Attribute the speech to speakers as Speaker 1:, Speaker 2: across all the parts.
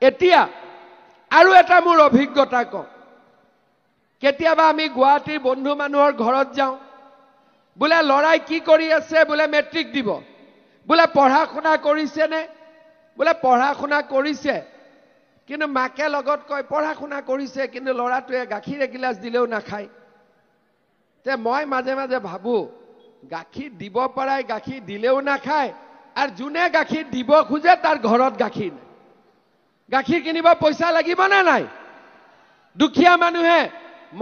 Speaker 1: এতিয়া আৰু এটা মোৰ অভিজ্ঞতা কওঁ কেতিয়াবা আমি গুৱাহাটীৰ বন্ধু মানুহৰ ঘৰত যাওঁ বোলে লৰাই কি কৰি আছে বোলে মেট্ৰিক দিব বোলে পঢ়া শুনা কৰিছে নে বোলে পঢ়া শুনা কৰিছে কিন্তু মাকে লগত কয় পঢ়া শুনা কৰিছে কিন্তু লৰাটোৱে গাখীৰ এগিলাস দিলেও নাখায় তে মই মাজে মাজে ভাবো গাখীৰ দিব পৰাই গাখীৰ দিলেও নাখায় আৰু যোনে গাখীৰ দিব খুজে তাৰ ঘৰত গাখীৰ নাই গাখীৰ কিনিব পইচা লাগিব না নাই দুখীয়া মানুহে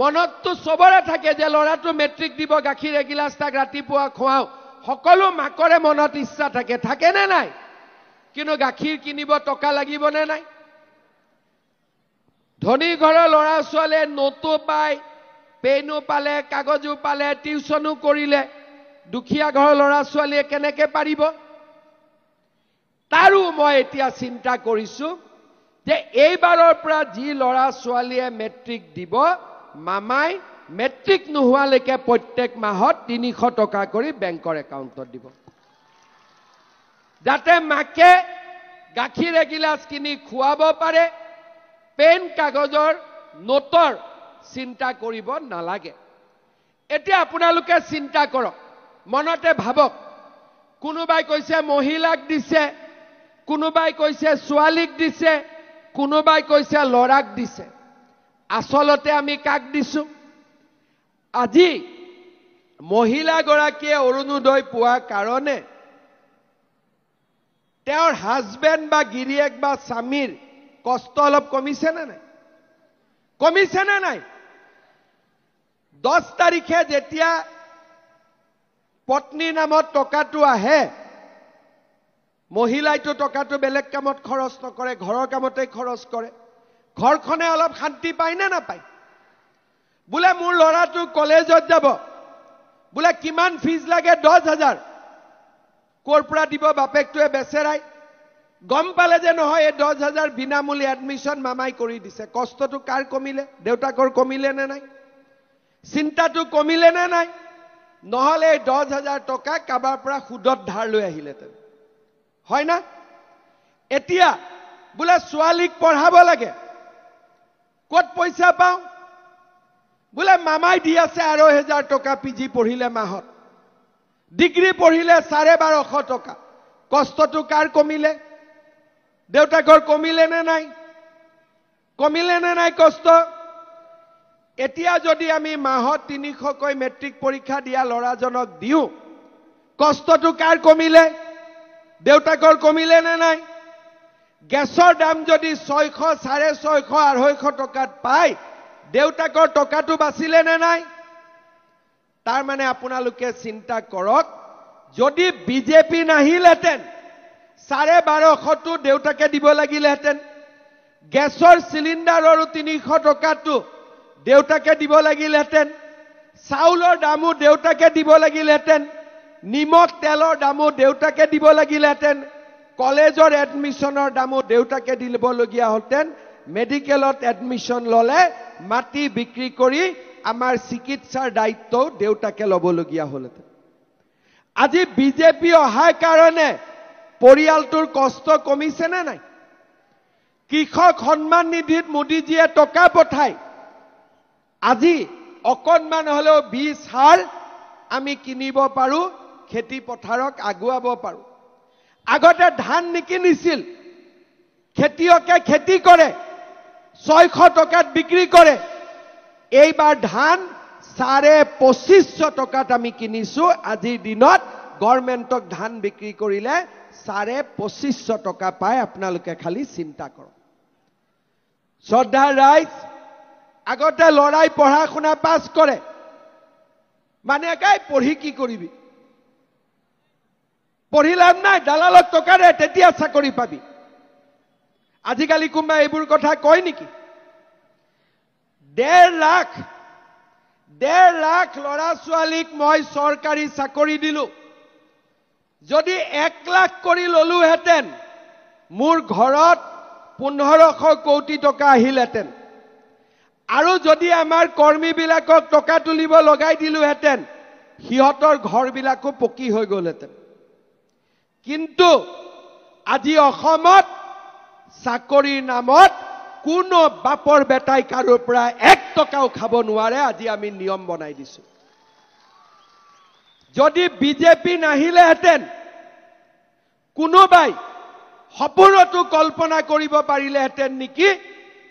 Speaker 1: মনতটো সবৰে থাকে যে লৰাটো মেট্ৰিক দিব গাখীৰ এগিলাস তাক ৰাতিপুৱা খুৱাও সকলো মাকৰে মনত ইচ্ছা থাকে থাকে নে নাই কিন্তু গাখীৰ কিনিব টকা লাগিব নে নাই ধনী ঘৰৰ লৰা ছোৱালীয়ে নোটো পায় পেনো পালে কাগজো পালে টিউচনো কৰিলে দুখীয়া ঘৰৰ লৰা ছোৱালীয়ে কেনেকৈ পাৰিব তাৰো মই এতিয়া চিন্তা কৰিছো যে এইবাৰৰ পৰা যি লৰা ছোৱালীয়ে মেট্ৰিক দিব মামাই মেট্ৰিক নোহোৱালৈকে প্ৰত্যেক মাহত 300 টকা কৰি বেংকৰ একাউণ্টত দিব যাতে মাকে গাখীৰ এগিলাস কিনি খুৱাব পাৰে পেন কাগজৰ নোটৰ চিন্তা কৰিব নালাগে এতিয়া আপোনালোকে চিন্তা কৰক মনতে ভাবক কোনোবাই কৈছে মহিলাক দিছে কোনোবাই কৈছে ছোৱালীক দিছে কোনোবাই কৈছে লৰাক দিছে আসলতে আমি কাক দিছো আজি মহিলা গৰাকীয়ে অৰুণোদয় পোৱা কাৰণে তেওঁৰ হাজবেণ্ড বা গিৰিয়েক বা স্বামীৰ কষ্ট অলপ কমিছে নে নাই কমিছে নে নাই 10 তাৰিখে যেতিয়া পত্নীৰ নামত টকাটো আহে মহিলাইটো টকাটো বেলেগ কামত খৰচ নকৰে ঘৰৰ কামতে খৰচ কৰে ঘৰখনে অলপ শান্তি পায় না নাপায় বোলে মোৰ লৰাটো কলেজত যাব বোলে কিমান ফিজ লাগে 10,000 কৰ পৰা দিব বাপেকটোৱে বেচেৰাই গম পালে যে নহয় 10,000 বিনামূলীয়া এডমিশন মামাই কৰি দিছে কষ্টটো কাৰ কমিলে দেউতাকৰ কমিলে নে নাই চিন্তাটো কমিলে নে নাই নহলে 10,000 টকা কাবাৰ পৰা সুদত ধাৰ লৈ আহিলেতেন হয় না এতিয়া বোলে ছোৱালীক পঢ়াব লাগে কত পইচা পাও বোলে মামাই দি আছে 12,000 টকা পিজি পঢ়িলে মাহত ডিগ্ৰী পঢ়িলে 1250 টকা কষ্টটো কাৰ কমিলে দেউতাকৰ কমিলে নে নাই কষ্ট এতিয়া যদি আমি মাহত 300 কৈ মেট্ৰিক পৰীক্ষা দিয়া লৰাজনক দিও কষ্টটো কাৰ কমিলে দেউতাকৰ কমিলে নে নাই গেছৰ দাম যদি 600 650 250 টকাত পায় দেউতাকৰ টকাটো বাচিলে নে নাই তাৰ মানে আপোনালোকে চিন্তা কৰক যদি বিজেপি নাহিলেতেন 1250 টো দেউতাকে দিব লাগিলেতেন গেছৰ সিলিন্ডাৰৰো 300 টকাটো দেউতাকে দিব লাগিলেতেন চাউলৰ দামো দেউতাকে দিব লাগিলেতেন নিমখ তেলৰ দামো দেউতাকে দিব লাগিলেতেন কলেজৰ এডমিশনৰ দামো দেউতাকে দিবলগীয়া হলতেন মেডিকেলত এডমিশন ললে মাটি বিক্ৰী কৰি আমাৰ চিকিৎসাৰ দায়িত্ব দেউতাকে লবলগীয়া হলতেন আজি বিজেপি অহাৰ কাৰণে পৰিয়ালটোৰ কষ্ট কমিছে নে নাই কৃষক সন্মান নিধিত মোদীজীয়ে টকা পঠায় আজি অকণমান হলেও বীজ সাৰ আমি কিনিব পাৰো খেতি পথাৰক আগুৱাব পাৰো আগতে ধান নিকিনিছিল খেতিয়কে খেতি কৰে 600 টকাত বিক্ৰী কৰে এইবাৰ ধান 2550 টকাত আমি কিনিছো আজিৰ দিনত গভৰ্ণমেণ্টক ধান বিক্ৰী কৰিলে 2550 টকা পায় আপোনালোকে খালি চিন্তা কৰক শ্ৰদ্ধা ৰাইজ আগতে লৰাই পঢ়া শুনা পাছ কৰে মানে কাই পঢ়ি কি কৰিবি পঢ়ি লাভ নাই দালালক টকাৰে তেতিয়া চাকৰি পাবি আজিকালি কোনবা এইবোৰ কথা কয় নেকি 1.5 লাখ লৰা ছোৱালীক মই চৰকাৰী চাকৰি দিলো যদি 1 লাখ কৰি ললো হেতেন মোৰ ঘৰত 1500 কোটি টকা আহিলেতেন আৰু যদি আমাৰ কৰ্মী বিলাকক টকা তুলিব লগাই দিলো হেতেন হিহঁতৰ ঘৰ বিলাকো পকি হৈ গ'লহেতেন কিন্তু আজি অসমত চাকৰিৰ নামত কোনো বাপৰ বেটাই কাৰোৰ পৰা 1 টকাও খাব নোৱাৰে আজি আমি নিয়ম বনাই দিছো যদি বিজেপি নাহিলেহেঁতেন কোনোবাই সপোনতো কল্পনা কৰিব পাৰিলেহেঁতেন নেকি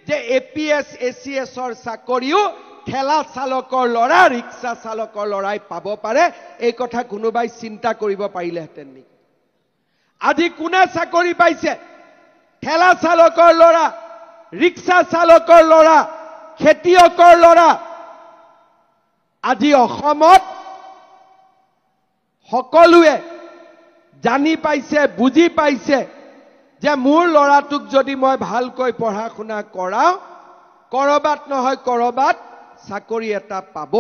Speaker 1: যে এপিএছ এচিএছৰ চাকৰিও ঠেলা চালকৰ ল'ৰা ৰিক্সা চালকৰ ল'ৰাই পাব পাৰে এই কথা কোনোবাই চিন্তা কৰিব পাৰিলেহেঁতেন নেকি আজি কোনে চাকৰি পাইছে ঠেলা চালকৰ ল'ৰা ৰিক্সা চালকৰ ল'ৰা খেতিয়কৰ ল'ৰা আজি অসমত সকলোৱে জানি পাইছে বুজি পাইছে যে মোৰ ল'ৰাটোক যদি মই ভালকৈ পঢ়া শুনা কৰাও কৰবাত নহয় কৰবাত চাকৰি এটা পাব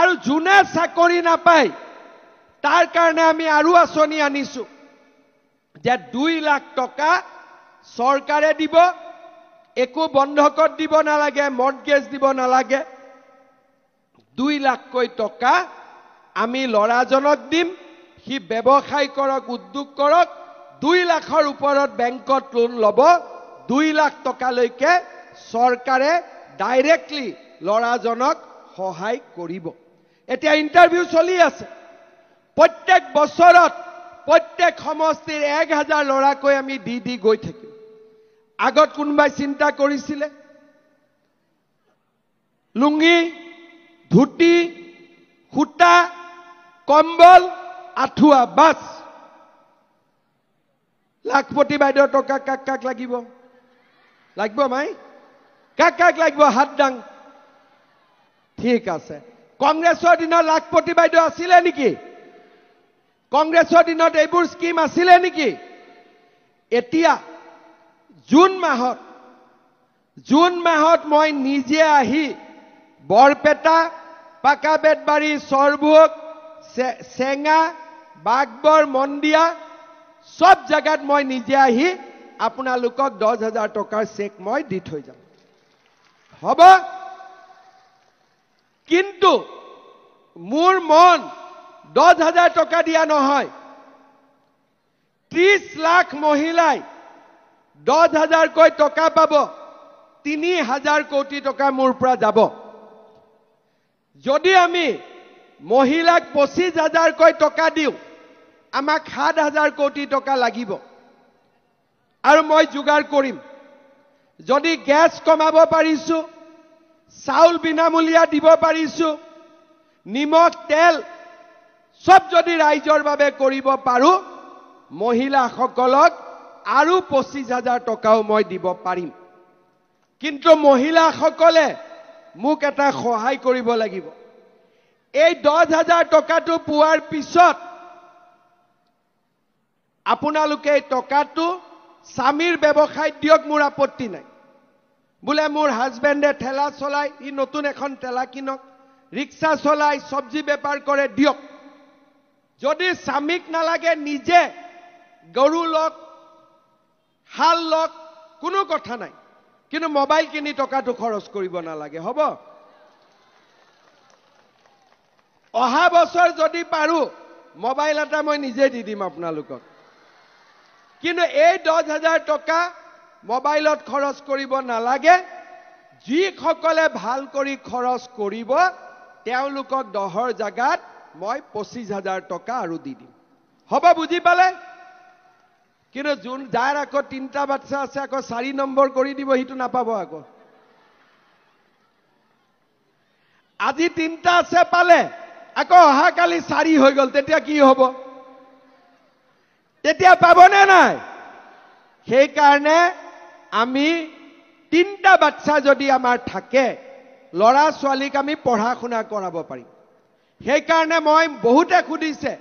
Speaker 1: আৰু যোনে চাকৰি নাপায় তাৰ কাৰণে আমি আৰু আঁচনি আনিছো যে 2 লাখ টকা চৰকাৰে দিব একো বন্ধকত দিব নালাগে মৰ্টগেজ দিব নালাগে 2 লাখকৈ টকা আমি ল'ৰাজনক দিম সি ব্যৱসায় কৰক উদ্যোগ কৰক 2 লাখৰ ওপৰত বেংকত লোন ল'ব 2 লাখ টকালৈকে চৰকাৰে ডাইৰেক্টলি ল'ৰাজনক সহায় কৰিব এতিয়া ইন্টাৰভিউ চলি আছে প্ৰত্যেক বছৰত প্ৰত্যেক সমষ্টিৰ 1000 ল'ৰাকৈ আমি দি গৈ থাকিম আগত কোনবাই চিন্তা কৰিছিলে লুঙ্গি ধুতি খুটা কম্বল আঠুৱা বাস লাখপতি বাইদেউ টকা কাক লাগিব মাই কাক লাগিব হাত দাং ঠিক আছে কংগ্ৰেছৰ দিনত লাখপতি বাইদেউ আছিলে নেকি কংগ্ৰেছৰ দিনত এইবোৰ স্কিম আছিলে নেকি এতিয়া জুন মাহত মই নিজে আহি বৰপেটা পাকাবেতবাৰী সৰভোগ চেঙা বাগবৰ মন্দিয়া সব জায়গাত মই নিজে আহি আপোনালোকক 10,000 টকাৰ চেক মই দি থৈ যাম হ'ব কিন্তু মোৰ মন 10,000 টকা দিয়া নহয় 30 লাখ মহিলাই 10,000 কৈ টকা পাব 3,000 কোটি টকা মোৰ পৰা যাব যদি আমি মহিলাক 25,000 কৈ টকা দিও আমাক 7,000 কোটি টকা লাগিব আৰু মই যোগাৰ কৰিম যদি গ্যাস কমাব পাৰিছো চাউল বিনামূলীয়া দিব পাৰিছো নিমখ তেল সব যদি ৰাইজৰ বাবে কৰিব পাৰো মহিলাসকলক আৰু 25,000 টকাও মই দিব পাৰিম কিন্তু মহিলাসকলে মোক এটা সহায় কৰিব লাগিব এই 10,000 টকাটো পোৱাৰ পিছত আপোনালোকে এই টকাটো স্বামীৰ ব্যৱসায় দিয়ক মোৰ আপত্তি নাই বুলে মোৰ হাজবেণ্ডে ঠেলা চলাই ই নতুন এখন ঠেলা কিনক ৰিক্সা চলাই সবজি বেপাৰ কৰে দিয়ক যদি স্বামীক নালাগে নিজে গৰু লক হাল লক কোনো কথা নাই কিন্তু মোবাইল কিনি টকাটো খৰচ কৰিব নালাগে হ'ব অহা বছৰ যদি পাৰো মোবাইল এটা মই নিজে দি দিম আপোনালোকক কিন্তু এই 10,000 টকা মোবাইলত খৰচ কৰিব নালাগে যি সকলে ভাল কৰি খৰচ কৰিব তেওঁলোকক 10ৰ জাগাত মই 25,000 টকা আৰু দি দিম হ'ব বুজি পালে কিন্তু যোন যাৰ আকৌ 3টা বাচ্চা আছে আকৌ 4 নম্বৰ কৰি দিব হিটো নাপাব আকৌ আজি 3টা আছে পালে আকৌ অহা কালি 4 হৈ গল তেতিয়া কি হ'ব তেতিয়া পাবনে নাই সেই কাৰণে আমি 3টা বাচ্চা যদি আমাৰ থাকে লৰা ছোৱালীক আমি পঢ়া শুনা কৰাব পাৰিম সেই কাৰণে মই বহুতে খুদিছে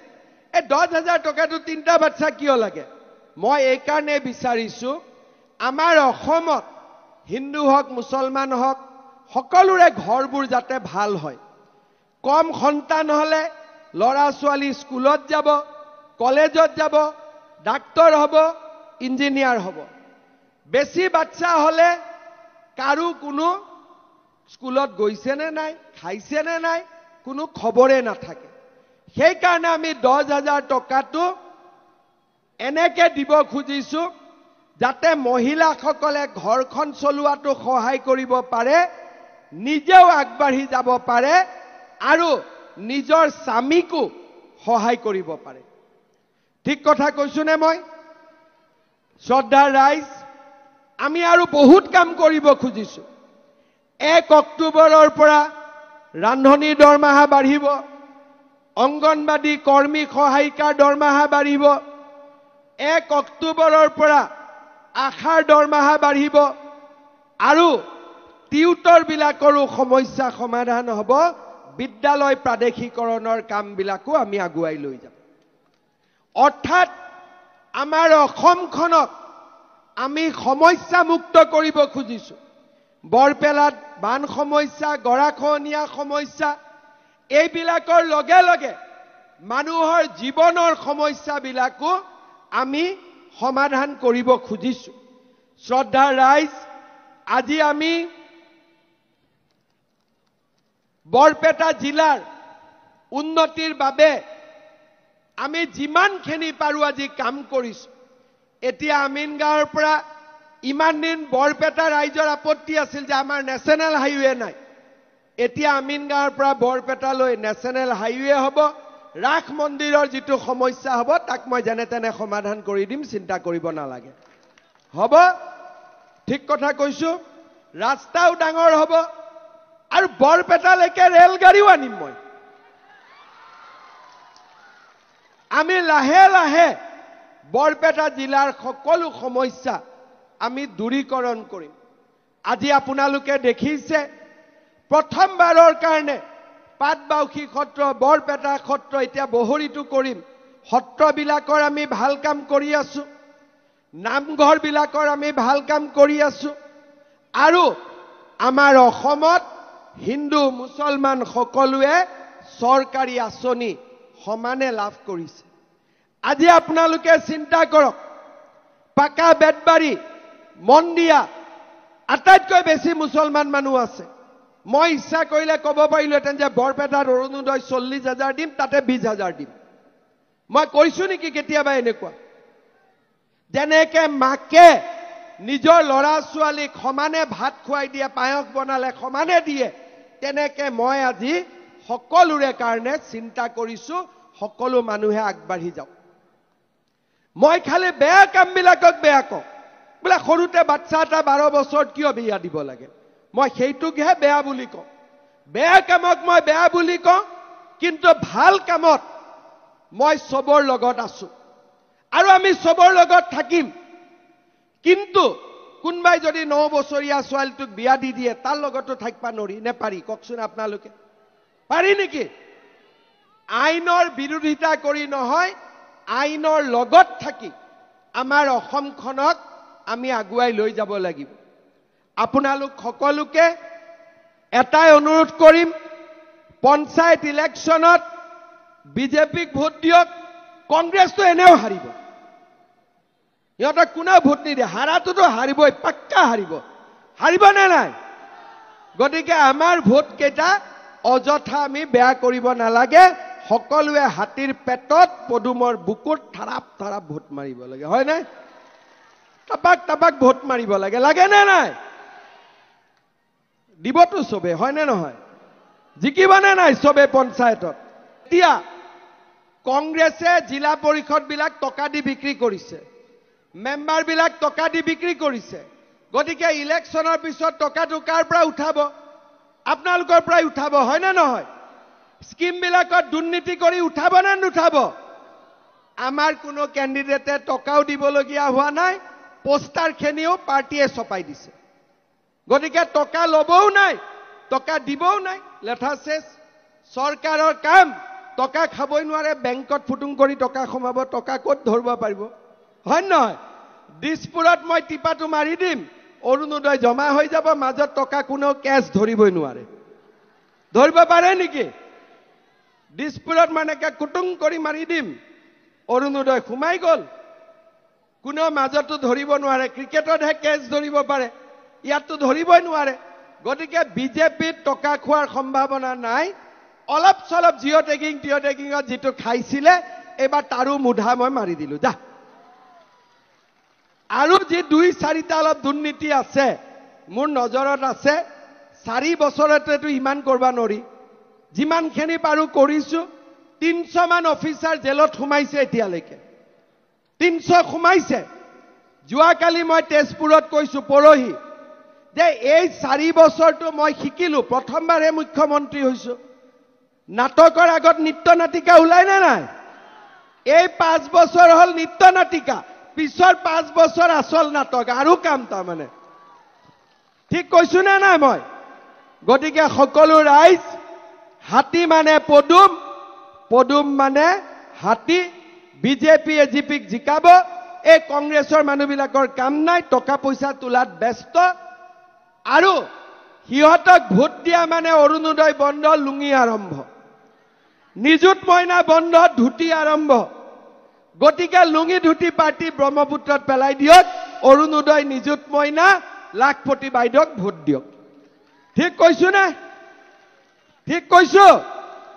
Speaker 1: এই 10,000 টকাটো 3টা বাচ্চা কিয় লাগে মই এই কাৰণে বিচাৰিছো আমাৰ অসমত হিন্দু হক মুছলমান হক সকলোৰে ঘৰবোৰ যাতে ভাল হয় কম সন্তান হলে লৰা ছোৱালী স্কুলত যাব কলেজত যাব ডাক্তৰ হ'ব ইঞ্জিনিয়াৰ হ'ব বেছি বাচ্চা হলে কাৰো কোনো স্কুলত গৈছে নে নাই খাইছে নে নাই কোনো খবৰে নাথাকে সেই কাৰণে আমি 10,000 টকাটো এনেকে দিব খুজিছো যাতে মহিলাসকলে ঘৰখন চলোৱাটো সহায় কৰিব পাৰে, নিজেও আগবাঢ়ি যাব পাৰে আৰু নিজৰ স্বামীকো সহায় কৰিব পাৰে। ঠিক কথা কৈছোনে মই? শ্ৰদ্ধাৰ ৰাইজ, আমি আৰু বহুত কাম কৰিব খুজিছো। 1 অক্টোবৰৰ পৰা ৰান্ধনীৰ দৰমহা বাঢ়িব, অংগনবাদী কৰ্মী সহায়িকাৰ দৰমহা বাঢ়িব, 1 অক্টোবৰৰ পৰা আশাৰ দৰমহা বাঢ়িব আৰু টিউটৰবিলাকৰো সমস্যা সমাধান হ'ব। বিদ্যালয় প্ৰাদেশিকৰণৰ কামবিলাকো আমি আগুৱাই লৈ যাম। অৰ্থাৎ আমাৰ অসমখনক আমি সমস্যা মুক্ত কৰিব খুজিছো। বৰপেলাত বান সমস্যা, গৰাখহনীয়া সমস্যা, এইবিলাকৰ লগে লগে মানুহৰ জীৱনৰ সমস্যাবিলাকো আমি সমাধান কৰিব খুজিছো। শ্ৰদ্ধাৰ ৰাইজ, আজি আমি বৰপেটা জিলাৰ উন্নতিৰ বাবে আমি যিমানখিনি পাৰো আজি কাম কৰিছো। এতিয়া আমিনগাঁৱৰ পৰা ইমান দিন বৰপেটা ৰাইজৰ আপত্তি আছিল যে আমাৰ নেশ্যনেল হাইৱে নাই। এতিয়া আমিনগাঁৱৰ পৰা বৰপেটালৈ নেশ্যনেল হাইৱে হ'ব। ৰাস মন্দিৰৰ যিটো সমস্যা হ'ব তাক মই যেনে তেনে সমাধান কৰি দিম, চিন্তা কৰিব নালাগে। হ'ব? ঠিক কথা কৈছো। ৰাস্তাও ডাঙৰ হ'ব আৰু বৰপেটালৈকে ৰেলগাড়ীও আনিম মই। আমি লাহে লাহে বৰপেটা জিলাৰ সকলো সমস্যা আমি দূৰীকৰণ কৰিম। আজি আপোনালোকে দেখিছে প্ৰথমবাৰৰ কাৰণে পাটবাউসী সত্ৰ, বৰপেটা সত্ৰ, এতিয়া বহৰীটো কৰিম। সত্ৰবিলাকৰ আমি ভাল কাম কৰি আছো, নামঘৰবিলাকৰ আমি ভাল কাম কৰি আছো আৰু আমাৰ অসমত হিন্দু মুছলমান সকলোৱে চৰকাৰী আঁচনি সমানে লাভ কৰিছে। আজি আপোনালোকে চিন্তা কৰক, পাকা বেতবাৰী, মন্দিয়া আটাইতকৈ বেছি মুছলমান মানুহ আছে। মই ইচ্ছা কৰিলে ক'ব পাৰিলোহেঁতেন যে বৰপেটাত অৰুণোদয় 40,000 দিম, তাতে 20,000 দিম। মই কৈছো নেকি কেতিয়াবা এনেকুৱা? যেনেকে মাকে নিজৰ ল'ৰা ছোৱালীক সমানে ভাত খুৱাই দিয়ে, পায়স বনালে সমানে দিয়ে, তেনেকে মই আজি সকলোৰে কাৰণে চিন্তা কৰিছো সকলো মানুহে আগবাঢ়ি যাওক। মই খালি বেয়া কামবিলাকক বেয়া কওঁ। বোলে সৰুতে বাচ্চা এটা 12 বছৰত কিয় বিয়া দিব লাগে, মই সেইটোকহে বেয়া বুলি কওঁ। বেয়া কামক মই বেয়া বুলি কওঁ, কিন্তু ভাল কামত মই সবৰ লগত আছো আৰু আমি সবৰ লগত থাকিম। কিন্তু কোনবাই যদি 9 বছৰীয়া ছোৱালীটোক বিয়া দি দিয়ে, তাৰ লগতো থাকিবা নৰি নে পাৰি? কওকচোন আপোনালোকে, পাৰি নেকি? আইনৰ বিৰোধিতা কৰি নহয়, আইনৰ লগত থাকি আমাৰ অসমখনক আমি আগুৱাই লৈ যাব লাগিব। আপোনালোক সকলোকে এটাই অনুৰোধ কৰিম, পঞ্চায়ত ইলেকশ্যনত বিজেপিক ভোট দিয়ক। কংগ্ৰেছটো এনেও হাৰিব, সিহঁতক কোনেও ভোট নিদিয়ে। হাৰাটোতো হাৰিবই, পাক্কা হাৰিব। হাৰিব নে নাই? গতিকে আমাৰ ভোট কেইটা অযথা আমি বেয়া কৰিব নালাগে। সকলোৱে হাতীৰ পেটত, পদুমৰ বুকুত থাৰাপ থাৰাপ ভোট মাৰিব লাগে, হয় নাই? তাপাক তাপাক ভোট মাৰিব লাগে, লাগে নে নাই? দিবতো চবে, হয় নে নহয়? জিকিব নে নাই চবে পঞ্চায়তত? এতিয়া কংগ্ৰেছে জিলা পৰিষদবিলাক টকা দি বিক্ৰী কৰিছে, মেম্বাৰবিলাক টকা দি বিক্ৰী কৰিছে। গতিকে ইলেকশ্যনৰ পিছত টকাটো কাৰ পৰা উঠাব? আপোনালোকৰ পৰাই উঠাব, হয় নে নহয়? স্কিমবিলাকত দুৰ্নীতি কৰি উঠাব নে নুঠাব? আমাৰ কোনো কেণ্ডিডেটে টকাও দিবলগীয়া হোৱা নাই, পোষ্টাৰখিনিও পাৰ্টিয়ে ছপাই দিছে। গতিকে টকা ল'বও নাই, টকা দিবও নাই, লেঠা শেষ। চৰকাৰৰ কাম, টকা খাবই নোৱাৰে, বেংকত ফুটুং কৰি টকা সোমাব, টকা ক'ত ধৰিব পাৰিব, হয় নহয়? দিছপুৰত মই টিপাটো মাৰি দিম, অৰুণোদয় জমা হৈ যাব, মাজত টকা কোনেও কেছ ধৰিবই নোৱাৰে। ধৰিব পাৰে নেকি? দিছপুৰত মানে কুটুং কৰি মাৰি দিম, অৰুণোদয় সোমাই গ'ল, কোনেও মাজতো ধৰিব নোৱাৰে। ক্ৰিকেটতহে কেছ ধৰিব পাৰে, ইয়াততো ধৰিবই নোৱাৰে। গতিকে বিজেপিত টকা খোৱাৰ সম্ভাৱনা নাই। অলপ চলপ জিঅ' টেগিঙত যিটো খাইছিলে, এইবাৰ তাৰো মুধা মই মাৰি দিলো। যা, আৰু যি 2-4টা অলপ দুৰ্নীতি আছে মোৰ নজৰত আছে 4 বছৰতেতো ইমান কৰবা নৰি যিমানখিনি পাৰো কৰিছো 300 মান অফিচাৰ জেলত সোমাইছে এতিয়ালৈকে 300 সোমাইছে যোৱাকালি মই তেজপুৰত কৈছো পৰহি যে এই 4 বছৰটো মই শিকিলো প্ৰথমবাৰহে মুখ্যমন্ত্ৰী হৈছো নাটকৰ আগত নৃত্য নাটিকা ওলাই না নাই এই 5 বছৰ হল নৃত্য নাটিকা পিছৰ 5 বছৰ আসল নাটক আৰু কাম তা মানে ঠিক কৈছো না নাই মই গটিকে সকলো ৰাইজ হাতী মানে পদুম পদুম মানে হাতী বিজেপি এজিপিক জিকাব এই কংগ্ৰেছৰ মানুহবিলাকৰ কাম নাই টকা পইচা তোলাত ব্যস্ত আৰু হিহঁতক ভোট দিয়া মানে অৰুণোদয় বন্ধ লুঙি আৰম্ভ নিযুত মইনা বন্ধ ধুতি আৰম্ভ গটিকে লুঙি ধুতি পাৰ্টি ব্ৰহ্মপুত্ৰত পেলাই দিয়ক অৰুণোদয় নিযুত মইনা লাখপতি বাইদেউক ভোট দিয়ক ঠিক কৈছো না ঠিক কৈছো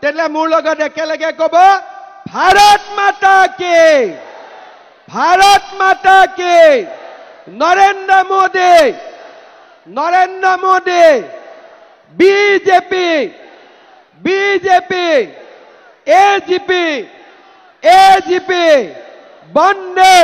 Speaker 1: তেলে মোৰ লগত একেলগে কব ভাৰত মাতা কি নৰেন্দ্ৰ মোদী বিজেপি এজিপি বন্দে